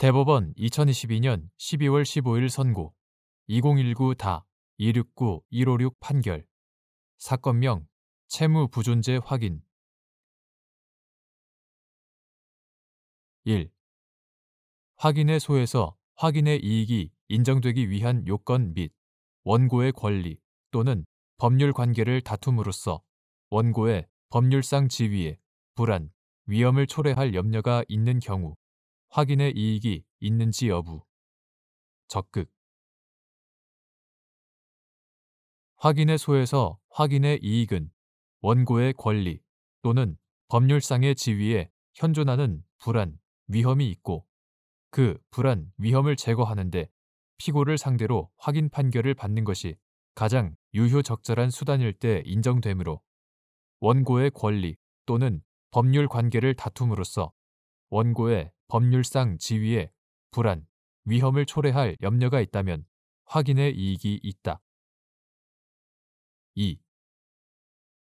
대법원 2022년 12월 15일 선고 2019-269-156 판결 사건명 채무부존재 확인 1. 확인의 소에서 확인의 이익이 인정되기 위한 요건 및 원고의 권리 또는 법률 관계를 다툼으로써 원고의 법률상 지위에 불안, 위험을 초래할 염려가 있는 경우 확인의 이익이 있는지 여부. 적극. 확인의 소에서 확인의 이익은 원고의 권리 또는 법률상의 지위에 현존하는 불안, 위험이 있고 그 불안, 위험을 제거하는데 피고를 상대로 확인 판결을 받는 것이 가장 유효적절한 수단일 때 인정되므로 원고의 권리 또는 법률 관계를 다툼으로써 원고의 법률상 지위에 불안, 위험을 초래할 염려가 있다면 확인의 이익이 있다. 2.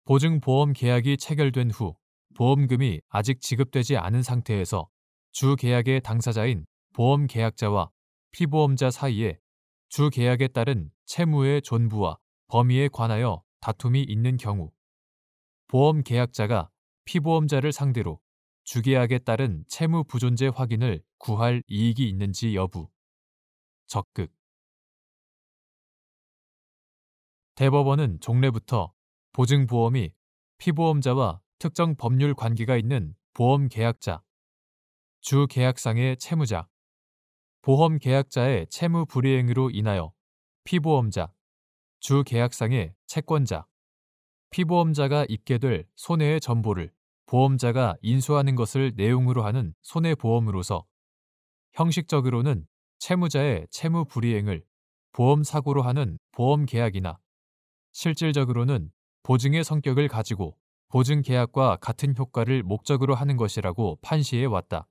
보증보험 계약이 체결된 후 보험금이 아직 지급되지 않은 상태에서 주계약의 당사자인 보험계약자와 피보험자 사이에 주계약에 따른 채무의 존부와 범위에 관하여 다툼이 있는 경우 보험계약자가 피보험자를 상대로 주계약에 따른 채무부존재 확인을 구할 이익이 있는지 여부. 적극. 대법원은 종래부터 보증보험이 피보험자와 특정 법률 관계가 있는 보험계약자, 주계약상의 채무자, 보험계약자의 채무 불이행으로 인하여 피보험자, 주계약상의 채권자, 피보험자가 입게 될 손해의 전보를 보험자가 인수하는 것을 내용으로 하는 손해보험으로서 형식적으로는 채무자의 채무 불이행을 보험사고로 하는 보험계약이나 실질적으로는 보증의 성격을 가지고 보증계약과 같은 효과를 목적으로 하는 것이라고 판시해 왔다.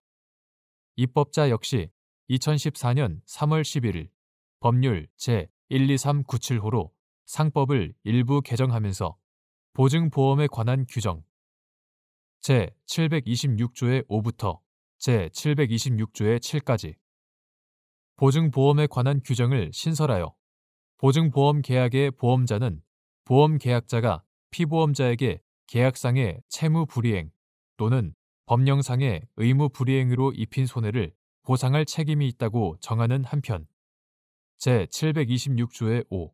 입법자 역시 2014년 3월 11일 법률 제12397호로 상법을 일부 개정하면서 보증보험에 관한 규정 제726조의 5부터 제726조의 7까지 보증보험에 관한 규정을 신설하여 보증보험 계약의 보험자는 보험계약자가 피보험자에게 계약상의 채무 불이행 또는 법령상의 의무 불이행으로 입힌 손해를 보상할 책임이 있다고 정하는 한편 제726조의 5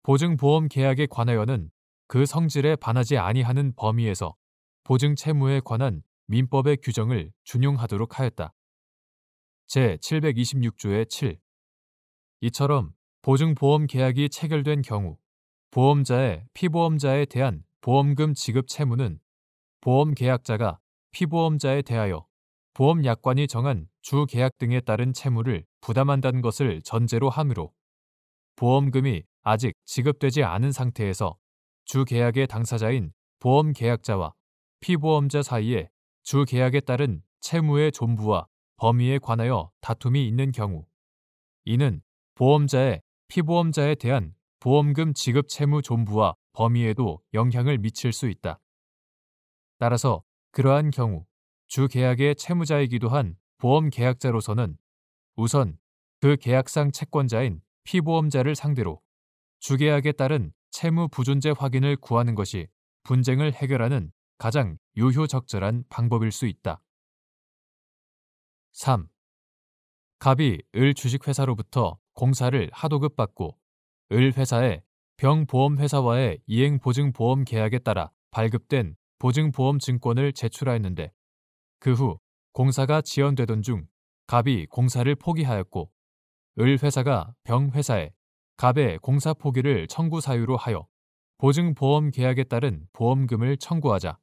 보증보험 계약에 관하여는 그 성질에 반하지 아니하는 범위에서 보증 채무에 관한 민법의 규정을 준용하도록 하였다. 제726조의 7 이처럼 보증보험 계약이 체결된 경우 보험자의 피보험자에 대한 보험금 지급 채무는 보험계약자가 피보험자에 대하여 보험약관이 정한 주계약 등에 따른 채무를 부담한다는 것을 전제로 하므로 보험금이 아직 지급되지 않은 상태에서 주계약의 당사자인 보험계약자와 피보험자 사이에 주계약에 따른 채무의 존부와 범위에 관하여 다툼이 있는 경우 이는 보험자의 피보험자에 대한 보험금 지급 채무 존부와 범위에도 영향을 미칠 수 있다. 따라서 그러한 경우 주계약의 채무자이기도 한 보험계약자로서는 우선 그 계약상 채권자인 피보험자를 상대로 주계약에 따른 채무 부존재 확인을 구하는 것이 분쟁을 해결하는 가장 유효적절한 방법일 수 있다. 3. 갑이 을 주식회사로부터 공사를 하도급받고 을 회사의 병보험회사와의 이행보증보험 계약에 따라 발급된 보증보험증권을 제출하였는데 그 후 공사가 지연되던 중 갑이 공사를 포기하였고 을 회사가 병 회사에 갑의 공사 포기를 청구 사유로 하여 보증보험 계약에 따른 보험금을 청구하자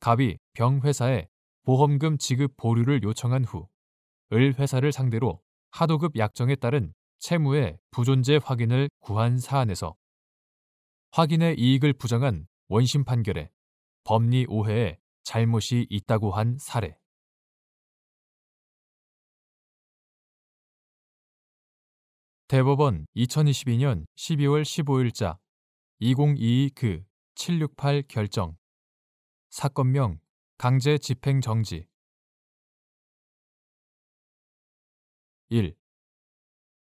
갑이 병 회사에 보험금 지급 보류를 요청한 후 을 회사를 상대로 하도급 약정에 따른 채무의 부존재 확인을 구한 사안에서 확인의 이익을 부정한 원심 판결에 법리 오해에 잘못이 있다고 한 사례. 대법원 2022년 12월 15일자 2022-768 결정 사건명 강제 집행 정지 1.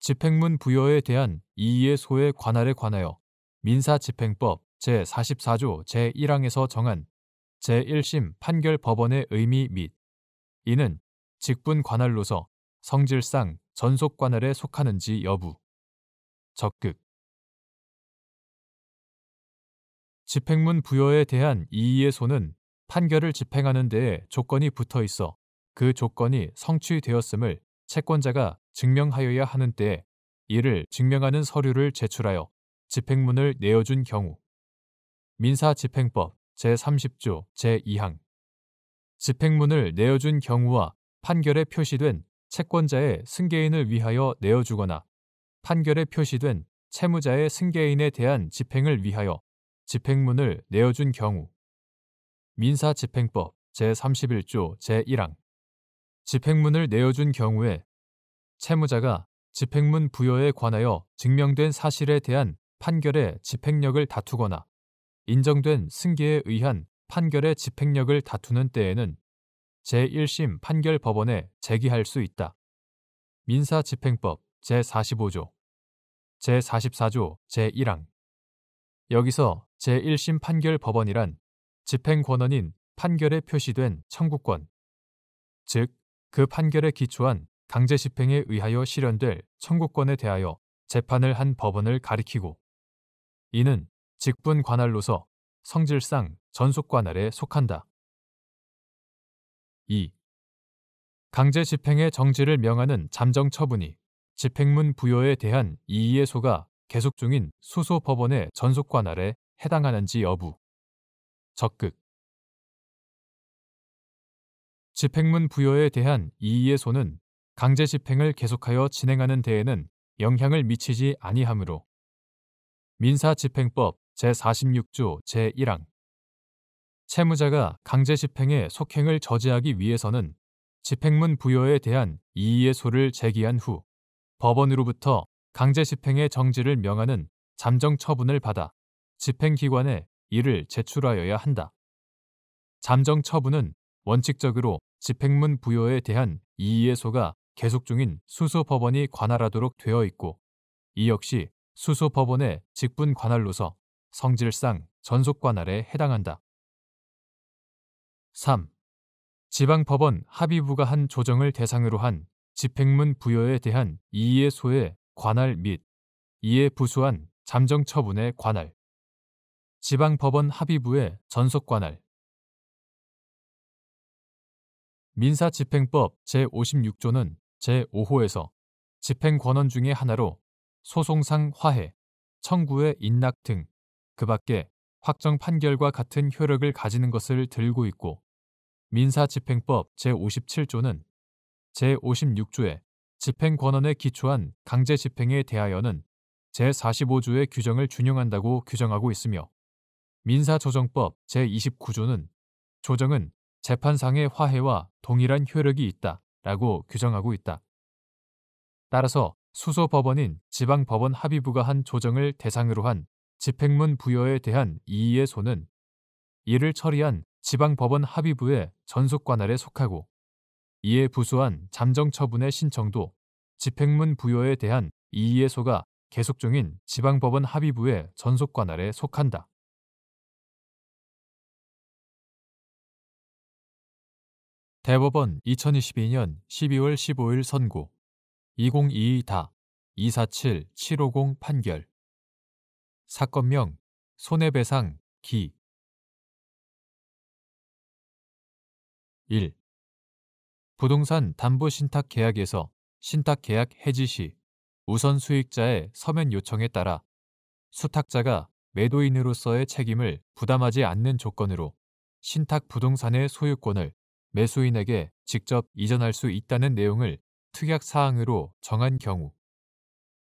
집행문 부여에 대한 이의의 소의 관할에 관하여 민사집행법 제44조 제1항에서 정한 제1심 판결 법원의 의미 및 이는 직분 관할로서 성질상 전속 관할에 속하는지 여부. 적극. 집행문 부여에 대한 이의의 소는 판결을 집행하는 데에 조건이 붙어 있어 그 조건이 성취되었음을 채권자가 증명하여야 하는 때에 이를 증명하는 서류를 제출하여 집행문을 내어준 경우. 민사집행법 제30조 제2항. 집행문을 내어준 경우와 판결에 표시된 채권자의 승계인을 위하여 내어주거나 판결에 표시된 채무자의 승계인에 대한 집행을 위하여 집행문을 내어준 경우. 민사집행법 제31조 제1항. 집행문을 내어준 경우에 채무자가 집행문 부여에 관하여 증명된 사실에 대한 판결의 집행력을 다투거나 인정된 승계에 의한 판결의 집행력을 다투는 때에는 제1심 판결법원에 제기할 수 있다. 민사집행법 제45조 제44조 제1항. 여기서 제1심 판결법원이란 집행권원인 판결에 표시된 청구권, 즉 그 판결에 기초한 강제집행에 의하여 실현될 청구권에 대하여 재판을 한 법원을 가리키고 이는 직분 관할로서 성질상 전속 관할에 속한다. 2. 강제 집행의 정지를 명하는 잠정 처분이 집행문 부여에 대한 이의의 소가 계속 중인 수소 법원의 전속 관할에 해당하는지 여부. 적극. 집행문 부여에 대한 이의의 소는 강제 집행을 계속하여 진행하는 데에는 영향을 미치지 아니하므로 민사집행법 제46조 제1항. 채무자가 강제 집행의 속행을 저지하기 위해서는 집행문 부여에 대한 이의의 소를 제기한 후 법원으로부터 강제 집행의 정지를 명하는 잠정 처분을 받아 집행기관에 이를 제출하여야 한다. 잠정 처분은 원칙적으로 집행문 부여에 대한 이의의 소가 계속 중인 수소법원이 관할하도록 되어 있고 이 역시 수소법원의 직분 관할로서 성질상 전속 관할에 해당한다. 3. 지방법원 합의부가 한 조정을 대상으로 한 집행문 부여에 대한 이의의 소의 관할 및 이에 부수한 잠정 처분의 관할. 지방법원 합의부의 전속 관할. 민사집행법 제56조는 제5호에서 집행권원 중의 하나로 소송상 화해, 청구의 인락 등 그 밖에 확정 판결과 같은 효력을 가지는 것을 들고 있고 민사집행법 제57조는 제56조에 집행권원에 기초한 강제집행에 대하여는 제45조의 규정을 준용한다고 규정하고 있으며 민사조정법 제29조는 조정은 재판상의 화해와 동일한 효력이 있다라고 규정하고 있다. 따라서 수소법원인 지방법원 합의부가 한 조정을 대상으로 한 집행문 부여에 대한 이의의 소는 이를 처리한 지방법원 합의부의 전속 관할에 속하고 이에 부수한 잠정 처분의 신청도 집행문 부여에 대한 이의의 소가 계속 중인 지방법원 합의부의 전속 관할에 속한다. 대법원 2022년 12월 15일 선고 2022-247-750 판결. 사건명 손해배상 기. 1. 부동산 담보신탁 계약에서 신탁 계약 해지 시 우선 수익자의 서면 요청에 따라 수탁자가 매도인으로서의 책임을 부담하지 않는 조건으로 신탁 부동산의 소유권을 매수인에게 직접 이전할 수 있다는 내용을 특약 사항으로 정한 경우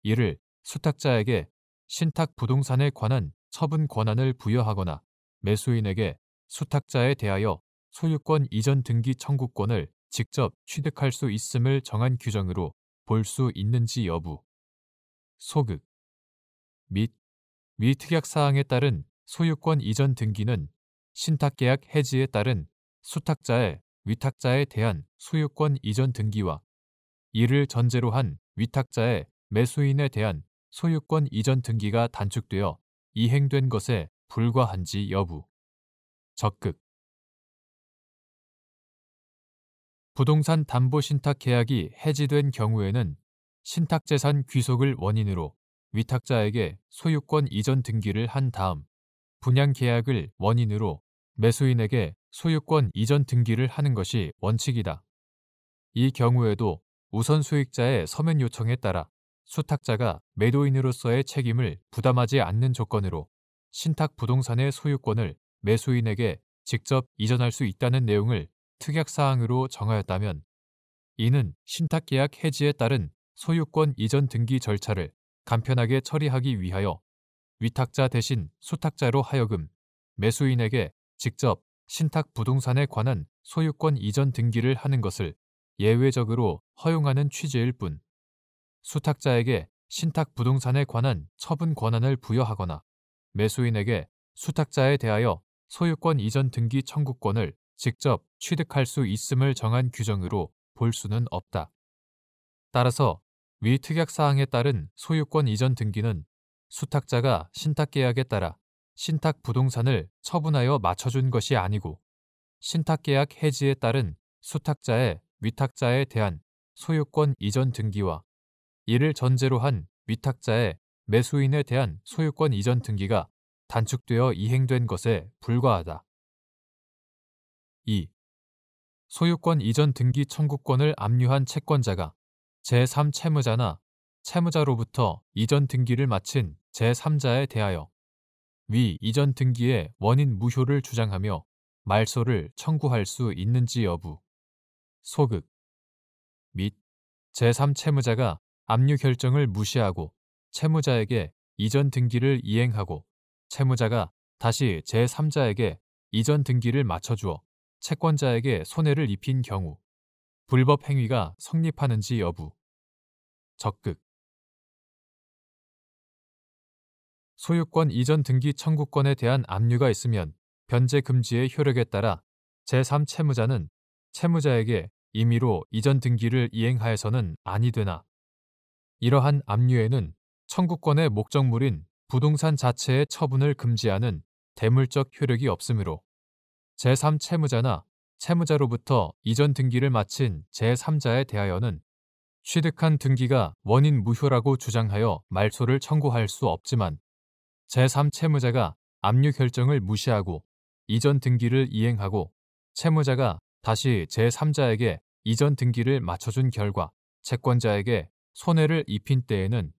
이를 수탁자에게 신탁 부동산에 관한 처분 권한을 부여하거나 매수인에게 수탁자에 대하여 소유권 이전 등기 청구권을 직접 취득할 수 있음을 정한 규정으로 볼 수 있는지 여부. 소극. 및 특약 사항에 따른 소유권 이전 등기는 신탁계약 해지에 따른 수탁자의 위탁자에 대한 소유권 이전 등기와 이를 전제로 한 위탁자의 매수인에 대한 소유권 이전 등기가 단축되어 이행된 것에 불과한지 여부. 적극. 부동산 담보 신탁 계약이 해지된 경우에는 신탁재산 귀속을 원인으로 위탁자에게 소유권 이전 등기를 한 다음 분양 계약을 원인으로 매수인에게 소유권 이전 등기를 하는 것이 원칙이다. 이 경우에도 우선 수익자의 서면 요청에 따라 수탁자가 매도인으로서의 책임을 부담하지 않는 조건으로 신탁 부동산의 소유권을 매수인에게 직접 이전할 수 있다는 내용을 특약사항으로 정하였다면 이는 신탁계약 해지에 따른 소유권 이전 등기 절차를 간편하게 처리하기 위하여 위탁자 대신 수탁자로 하여금 매수인에게 직접 신탁 부동산에 관한 소유권 이전 등기를 하는 것을 예외적으로 허용하는 취지일 뿐, 수탁자에게 신탁 부동산에 관한 처분 권한을 부여하거나 매수인에게 수탁자에 대하여 소유권 이전 등기 청구권을 직접 취득할 수 있음을 정한 규정으로 볼 수는 없다. 따라서 위 특약사항에 따른 소유권 이전 등기는 수탁자가 신탁계약에 따라 신탁 부동산을 처분하여 맞춰준 것이 아니고 신탁계약 해지에 따른 수탁자의 위탁자에 대한 소유권 이전 등기와 이를 전제로 한 위탁자의 매수인에 대한 소유권 이전 등기가 단축되어 이행된 것에 불과하다. 2. 소유권 이전 등기 청구권을 압류한 채권자가 제3채무자나 채무자로부터 이전 등기를 마친 제3자에 대하여 위 이전 등기의 원인 무효를 주장하며 말소를 청구할 수 있는지 여부. 소극. 및 제3채무자가 압류 결정을 무시하고 채무자에게 이전 등기를 이행하고 채무자가 다시 제3자에게 이전 등기를 맞춰주어 채권자에게 손해를 입힌 경우 불법 행위가 성립하는지 여부. 적극. 소유권 이전 등기 청구권에 대한 압류가 있으면 변제 금지의 효력에 따라 제3채무자는 채무자에게 임의로 이전 등기를 이행하여서는 아니 되나 이러한 압류에는 청구권의 목적물인 부동산 자체의 처분을 금지하는 대물적 효력이 없으므로 제3채무자나 채무자로부터 이전 등기를 마친 제3자에 대하여는 취득한 등기가 원인 무효라고 주장하여 말소를 청구할 수 없지만 제3채무자가 압류 결정을 무시하고 이전 등기를 이행하고 채무자가 다시 제3자에게 이전 등기를 맞춰준 결과 채권자에게 손해를 입힌 때에는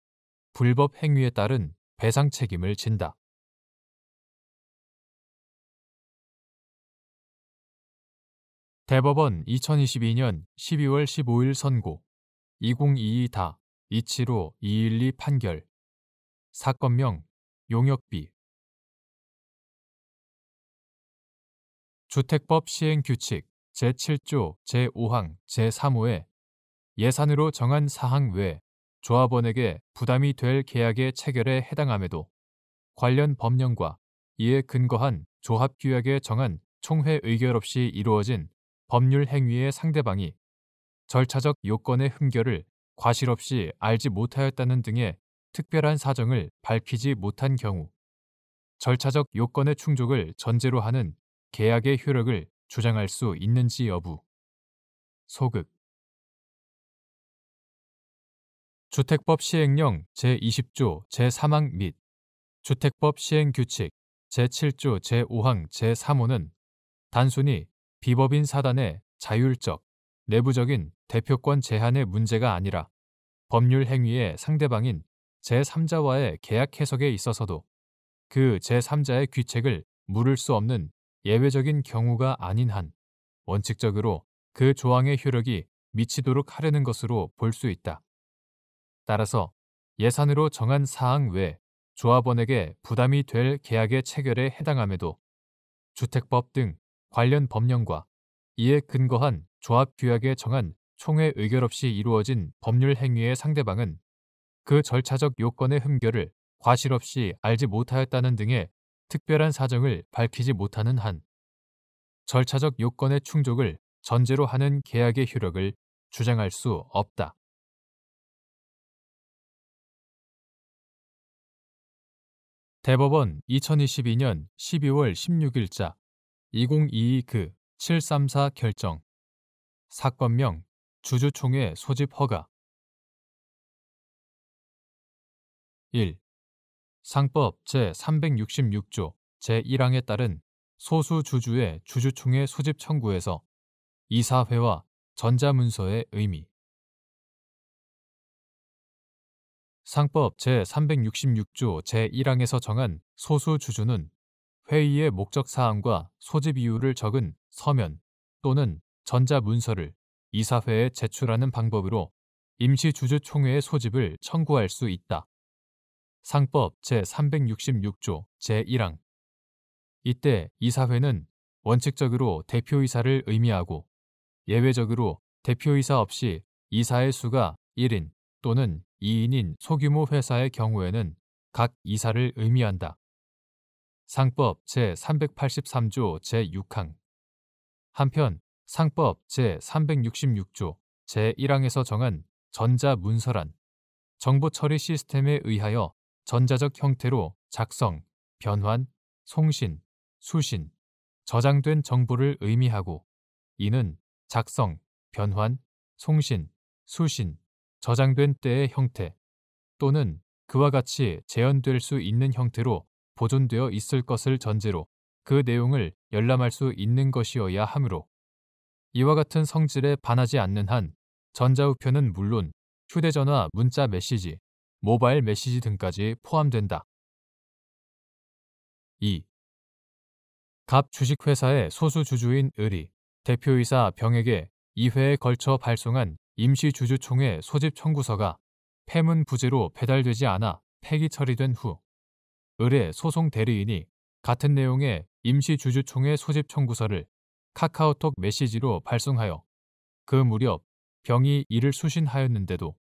불법 행위에 따른 배상 책임을 진다. 대법원 2022년 12월 15일 선고 2022다 275-212 판결 사건명 용역비 주택법 시행규칙 제7조 제5항 제3호에 예산으로 정한 사항 외 조합원에게 부담이 될 계약의 체결에 해당함에도 관련 법령과 이에 근거한 조합규약에 정한 총회 의결 없이 이루어진 법률 행위의 상대방이 절차적 요건의 흠결을 과실 없이 알지 못하였다는 등의 특별한 사정을 밝히지 못한 경우 절차적 요건의 충족을 전제로 하는 계약의 효력을 주장할 수 있는지 여부. 소극. 주택법 시행령 제20조 제3항 및 주택법 시행규칙 제7조 제5항 제3호는 단순히 비법인 사단의 자율적, 내부적인 대표권 제한의 문제가 아니라 법률 행위의 상대방인 제3자와의 계약 해석에 있어서도 그 제3자의 귀책을 물을 수 없는 예외적인 경우가 아닌 한 원칙적으로 그 조항의 효력이 미치도록 하려는 것으로 볼 수 있다. 따라서 예산으로 정한 사항 외 조합원에게 부담이 될 계약의 체결에 해당함에도 주택법 등 관련 법령과 이에 근거한 조합규약에 정한 총회 의결 없이 이루어진 법률 행위의 상대방은 그 절차적 요건의 흠결을 과실 없이 알지 못하였다는 등의 특별한 사정을 밝히지 못하는 한 절차적 요건의 충족을 전제로 하는 계약의 효력을 주장할 수 없다. 대법원 2022년 12월 16일자 2022-734 결정. 사건명 주주총회 소집 허가. 1. 상법 제366조 제1항에 따른 소수 주주의 주주총회 소집 청구에서 이사회와 전자문서의 의미. 상법 제366조 제1항에서 정한 소수 주주는 회의의 목적 사항과 소집 이유를 적은 서면 또는 전자문서를 이사회에 제출하는 방법으로 임시주주총회의 소집을 청구할 수 있다. 상법 제366조 제1항. 이때 이사회는 원칙적으로 대표이사를 의미하고 예외적으로 대표이사 없이 이사의 수가 1인 또는 2인인 소규모 회사의 경우에는 각 이사를 의미한다. 상법 제383조 제6항. 한편 상법 제366조 제1항에서 정한 전자문서란 정보처리 시스템에 의하여 전자적 형태로 작성, 변환, 송신, 수신, 저장된 정보를 의미하고 이는 작성, 변환, 송신, 수신, 저장된 때의 형태 또는 그와 같이 재현될 수 있는 형태로 보존되어 있을 것을 전제로 그 내용을 열람할 수 있는 것이어야 하므로 이와 같은 성질에 반하지 않는 한 전자우표는 물론 휴대전화 문자 메시지, 모바일 메시지 등까지 포함된다. 2. 갑 주식회사의 소수주주인 을이 대표이사 병에게 2회에 걸쳐 발송한 임시주주총회 소집 청구서가 폐문 부재로 배달되지 않아 폐기 처리된 후 을의 소송 대리인이 같은 내용의 임시주주총회 소집 청구서를 카카오톡 메시지로 발송하여 그 무렵 병이 이를 수신하였는데도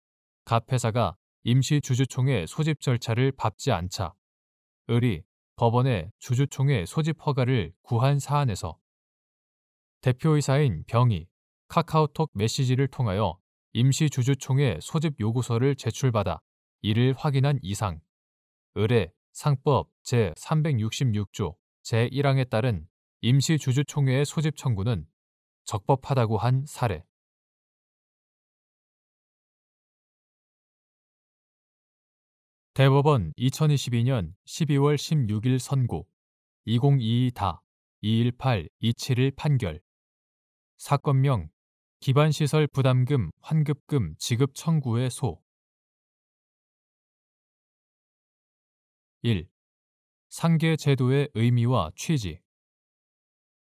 갑 회사가 임시주주총회 소집 절차를 밟지 않자 을이 법원에 주주총회 소집 허가를 구한 사안에서 대표이사인 병이 카카오톡 메시지를 통하여 임시주주총회 소집 요구서를 제출받아 이를 확인한 이상 을의 상법 제366조 제1항에 따른 임시주주총회의 소집 청구는 적법하다고 한 사례. 대법원 2022년 12월 16일 선고 2022-218-271 판결. 사건명 기반시설 부담금 환급금 지급 청구의 소. 1. 상계 제도의 의미와 취지.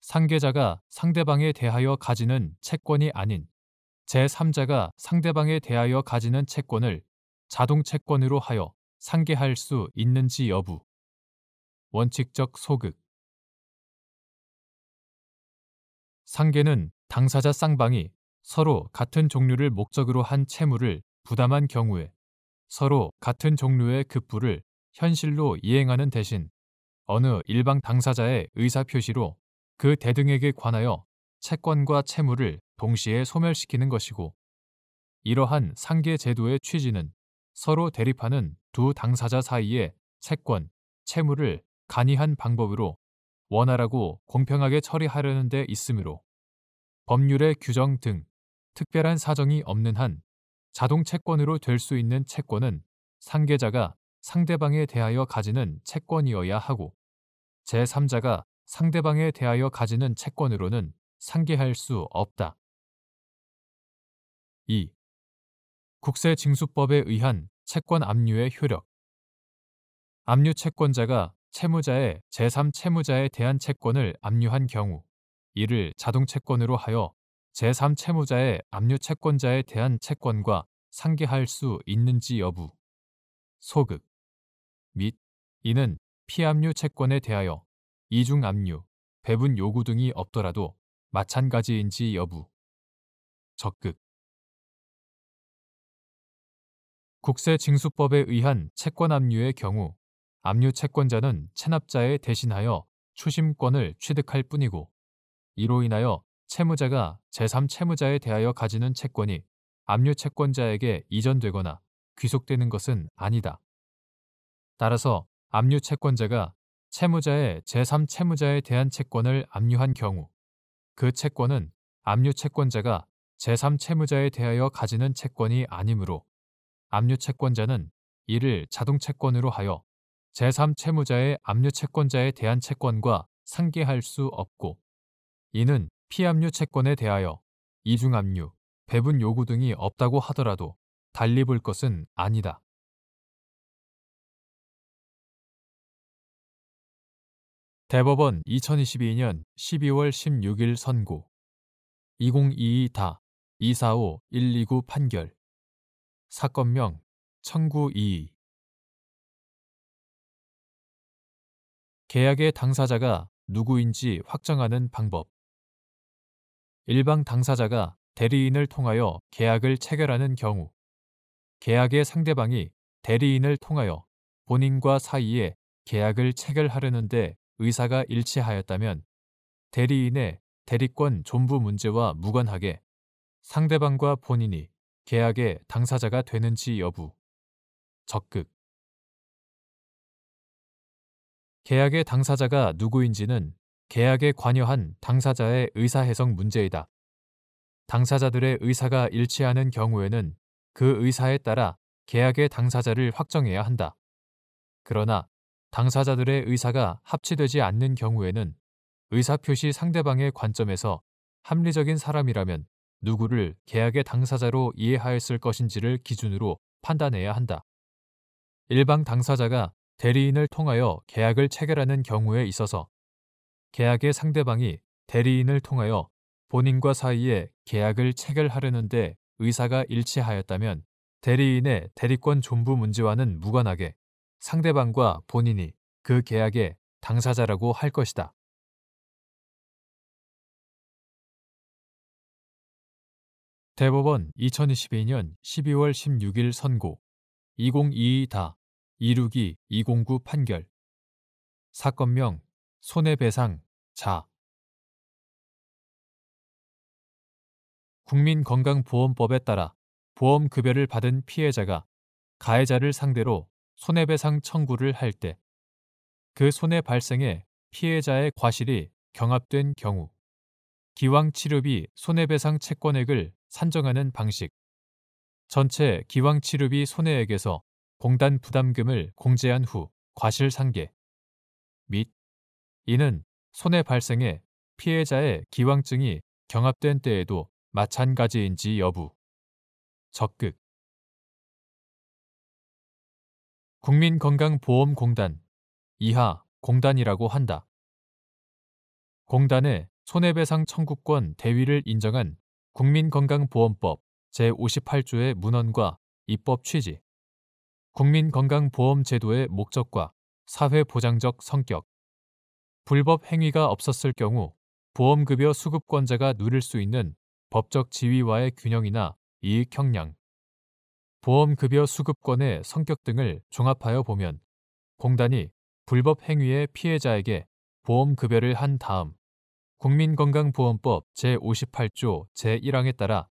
상계자가 상대방에 대하여 가지는 채권이 아닌 제3자가 상대방에 대하여 가지는 채권을 자동채권으로 하여 상계할 수 있는지 여부. 원칙적 소극. 상계는 당사자 쌍방이 서로 같은 종류를 목적으로 한 채무를 부담한 경우에 서로 같은 종류의 급부를 현실로 이행하는 대신 어느 일방 당사자의 의사표시로 그 대등에게 관하여 채권과 채무를 동시에 소멸시키는 것이고 이러한 상계 제도의 취지는 서로 대립하는 두 당사자 사이의 채권, 채무를 간이한 방법으로 원활하고 공평하게 처리하려는 데 있으므로 법률의 규정 등 특별한 사정이 없는 한 자동 채권으로 될 수 있는 채권은 상계자가 상대방에 대하여 가지는 채권이어야 하고 제3자가 상대방에 대하여 가지는 채권으로는 상계할 수 없다. 2. 국세징수법에 의한 채권 압류의 효력. 압류 채권자가 채무자의 제3채무자에 대한 채권을 압류한 경우 이를 자동채권으로 하여 제3채무자의 압류 채권자에 대한 채권과 상계할 수 있는지 여부. 소극. 및 이는 피압류 채권에 대하여 이중압류, 배분 요구 등이 없더라도 마찬가지인지 여부. 적극. 국세징수법에 의한 채권 압류의 경우 압류 채권자는 체납자에 대신하여 추심권을 취득할 뿐이고 이로 인하여 채무자가 제3채무자에 대하여 가지는 채권이 압류 채권자에게 이전되거나 귀속되는 것은 아니다. 따라서 압류 채권자가 채무자의 제3채무자에 대한 채권을 압류한 경우 그 채권은 압류 채권자가 제3채무자에 대하여 가지는 채권이 아니므로 압류 채권자는 이를 자동 채권으로 하여 제3채무자의 압류 채권자에 대한 채권과 상계할 수 없고 이는 피압류 채권에 대하여 이중압류, 배분 요구 등이 없다고 하더라도 달리 볼 것은 아니다. 대법원 2022년 12월 16일 선고 2022-245-129 판결 사건명 청구 2 계약의 당사자가 누구인지 확정하는 방법 일방 당사자가 대리인을 통하여 계약을 체결하는 경우 계약의 상대방이 대리인을 통하여 본인과 사이에 계약을 체결하려는데 의사가 일치하였다면 대리인의 대리권 존부 문제와 무관하게 상대방과 본인이 계약의 당사자가 되는지 여부 적극 계약의 당사자가 누구인지는 계약에 관여한 당사자의 의사해석 문제이다. 당사자들의 의사가 일치하는 경우에는 그 의사에 따라 계약의 당사자를 확정해야 한다. 그러나 당사자들의 의사가 합치되지 않는 경우에는 의사표시 상대방의 관점에서 합리적인 사람이라면 누구를 계약의 당사자로 이해하였을 것인지를 기준으로 판단해야 한다. 일방 당사자가 대리인을 통하여 계약을 체결하는 경우에 있어서 계약의 상대방이 대리인을 통하여 본인과 사이에 계약을 체결하려는데 의사가 일치하였다면 대리인의 대리권 존부 문제와는 무관하게 상대방과 본인이 그 계약의 당사자라고 할 것이다. 대법원 2022년 12월 16일 선고 2022-262-209 판결 사건명 손해배상 자 국민건강보험법에 따라 보험급여를 받은 피해자가 가해자를 상대로 손해배상 청구를 할 때 그 손해 발생에 피해자의 과실이 경합된 경우 기왕치료비 손해배상 채권액을 산정하는 방식 전체 기왕치료비 손해액에서 공단 부담금을 공제한 후 과실상계 및 이는 손해 발생에 피해자의 기왕증이 경합된 때에도 마찬가지인지 여부 적극 국민건강보험공단 이하 공단이라고 한다. 공단의 손해배상 청구권 대위를 인정한 국민건강보험법 제58조의 문헌과 입법 취지, 국민건강보험제도의 목적과 사회보장적 성격, 불법 행위가 없었을 경우 보험급여 수급권자가 누릴 수 있는 법적 지위와의 균형이나 이익 형량, 보험급여 수급권의 성격 등을 종합하여 보면 공단이 불법 행위의 피해자에게 보험급여를 한 다음 국민건강보험법 제58조 제1항에 따라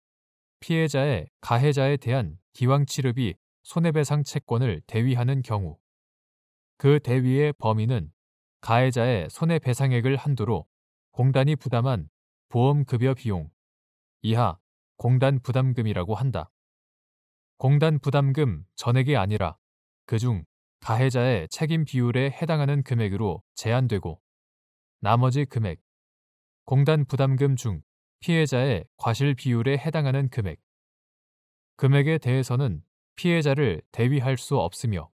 피해자의 가해자에 대한 기왕치료비 손해배상 채권을 대위하는 경우 그 대위의 범위는 가해자의 손해배상액을 한도로 공단이 부담한 보험급여 비용 이하 공단 부담금이라고 한다. 공단 부담금 전액이 아니라 그중 가해자의 책임 비율에 해당하는 금액으로 제한되고 나머지 금액, 공단 부담금 중 피해자의 과실 비율에 해당하는 금액에 대해서는 피해자를 대위할 수 없으며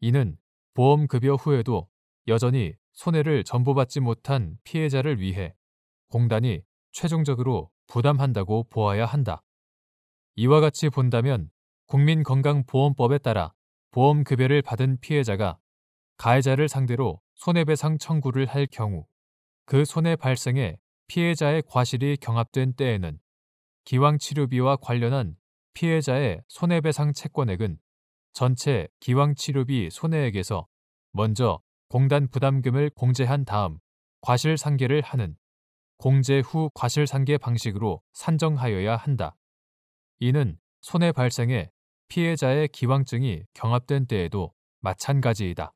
이는 보험급여 후에도 여전히 손해를 전보받지 못한 피해자를 위해 공단이 최종적으로 부담한다고 보아야 한다. 이와 같이 본다면 국민건강보험법에 따라 보험급여를 받은 피해자가 가해자를 상대로 손해배상 청구를 할 경우 그 손해 발생에 피해자의 과실이 경합된 때에는 기왕치료비와 관련한 피해자의 손해배상 채권액은 전체 기왕치료비 손해액에서 먼저 공단 부담금을 공제한 다음 과실상계를 하는 공제 후 과실상계 방식으로 산정하여야 한다. 이는 손해 발생에 피해자의 기왕증이 경합된 때에도 마찬가지이다.